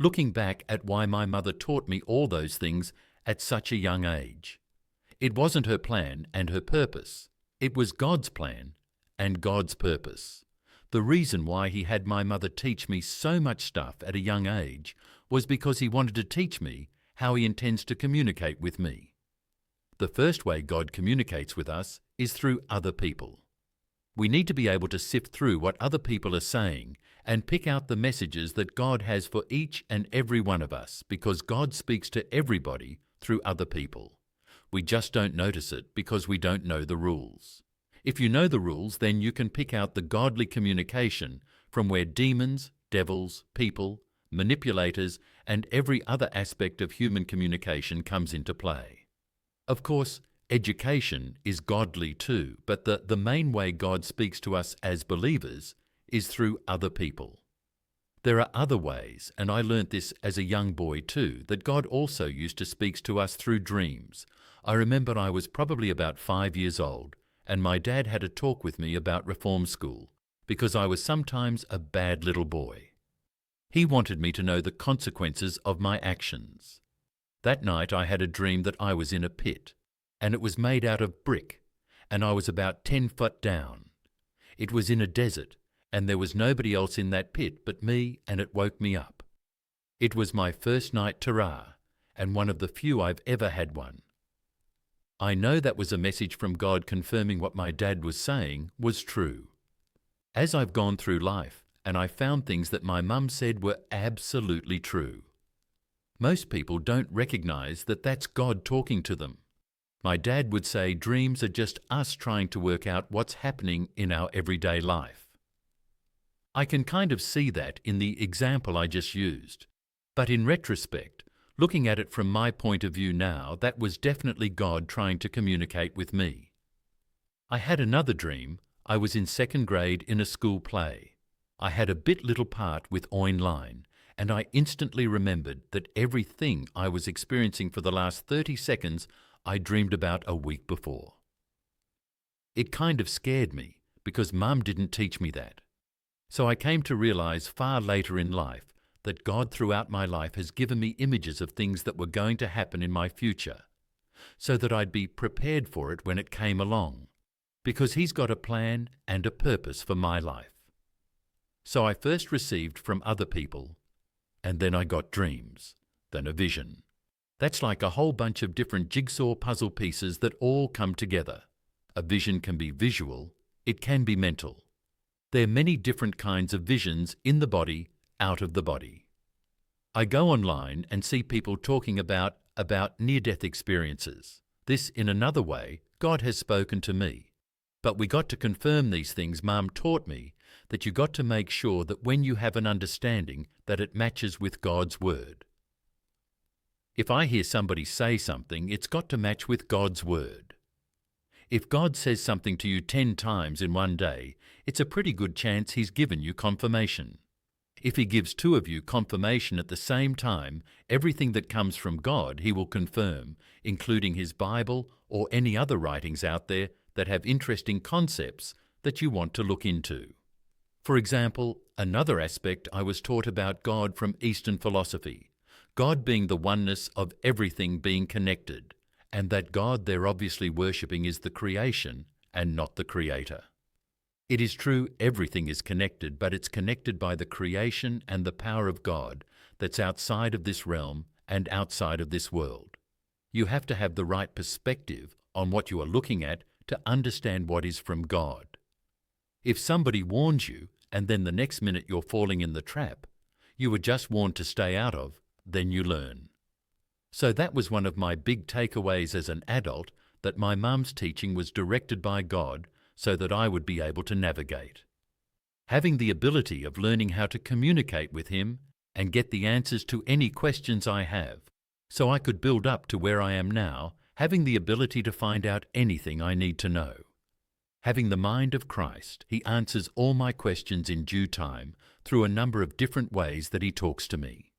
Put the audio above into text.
looking back at why my mother taught me all those things at such a young age. It wasn't her plan and her purpose. It was God's plan and God's purpose. The reason why He had my mother teach me so much stuff at a young age was because He wanted to teach me how He intends to communicate with me. The first way God communicates with us is through other people. We need to be able to sift through what other people are saying and pick out the messages that God has for each and every one of us, because God speaks to everybody through other people. We just don't notice it because we don't know the rules. If you know the rules, then you can pick out the godly communication from where demons, devils, people, manipulators, and every other aspect of human communication comes into play. Of course, education is godly too, but the main way God speaks to us as believers is through other people. There are other ways, and I learnt this as a young boy too, that God also used to speak to us through dreams. I remember I was probably about 5 years old, and my dad had a talk with me about reform school, because I was sometimes a bad little boy. He wanted me to know the consequences of my actions. That night I had a dream that I was in a pit, and it was made out of brick, and I was about 10 foot down. It was in a desert, and there was nobody else in that pit but me, and it woke me up. It was my first night Torah, and one of the few I've ever had one. I know that was a message from God confirming what my dad was saying was true. As I've gone through life, and I found things that my mum said were absolutely true. Most people don't recognize that that's God talking to them. My dad would say dreams are just us trying to work out what's happening in our everyday life. I can kind of see that in the example I just used, but in retrospect, looking at it from my point of view now, that was definitely God trying to communicate with me. I had another dream. I was in 2nd grade in a school play. I had a bit little part with Oin Line, and I instantly remembered that everything I was experiencing for the last 30 seconds I dreamed about a week before. It kind of scared me because Mum didn't teach me that. So I came to realize far later in life that God throughout my life has given me images of things that were going to happen in my future, so that I'd be prepared for it when it came along, because He's got a plan and a purpose for my life. So I first received from other people, and then I got dreams, then a vision. That's like a whole bunch of different jigsaw puzzle pieces that all come together. A vision can be visual, it can be mental. There are many different kinds of visions in the body, out of the body. I go online and see people talking about near-death experiences. This, in another way, God has spoken to me. But we got to confirm these things Mum taught me, that you got to make sure that when you have an understanding that it matches with God's Word. If I hear somebody say something, it's got to match with God's Word. If God says something to you 10 times in one day, it's a pretty good chance He's given you confirmation. If He gives 2 of you confirmation at the same time, everything that comes from God He will confirm, including His Bible or any other writings out there that have interesting concepts that you want to look into. For example, another aspect I was taught about God from Eastern philosophy, God being the oneness of everything being connected, and that God they're obviously worshipping is the creation and not the creator. It is true everything is connected, but it's connected by the creation and the power of God that's outside of this realm and outside of this world. You have to have the right perspective on what you are looking at to understand what is from God. If somebody warns you and then the next minute you're falling in the trap you were just warned to stay out of, then you learn. So that was one of my big takeaways as an adult, that my mum's teaching was directed by God so that I would be able to navigate. Having the ability of learning how to communicate with Him and get the answers to any questions I have, so I could build up to where I am now, having the ability to find out anything I need to know. Having the mind of Christ, He answers all my questions in due time through a number of different ways that He talks to me.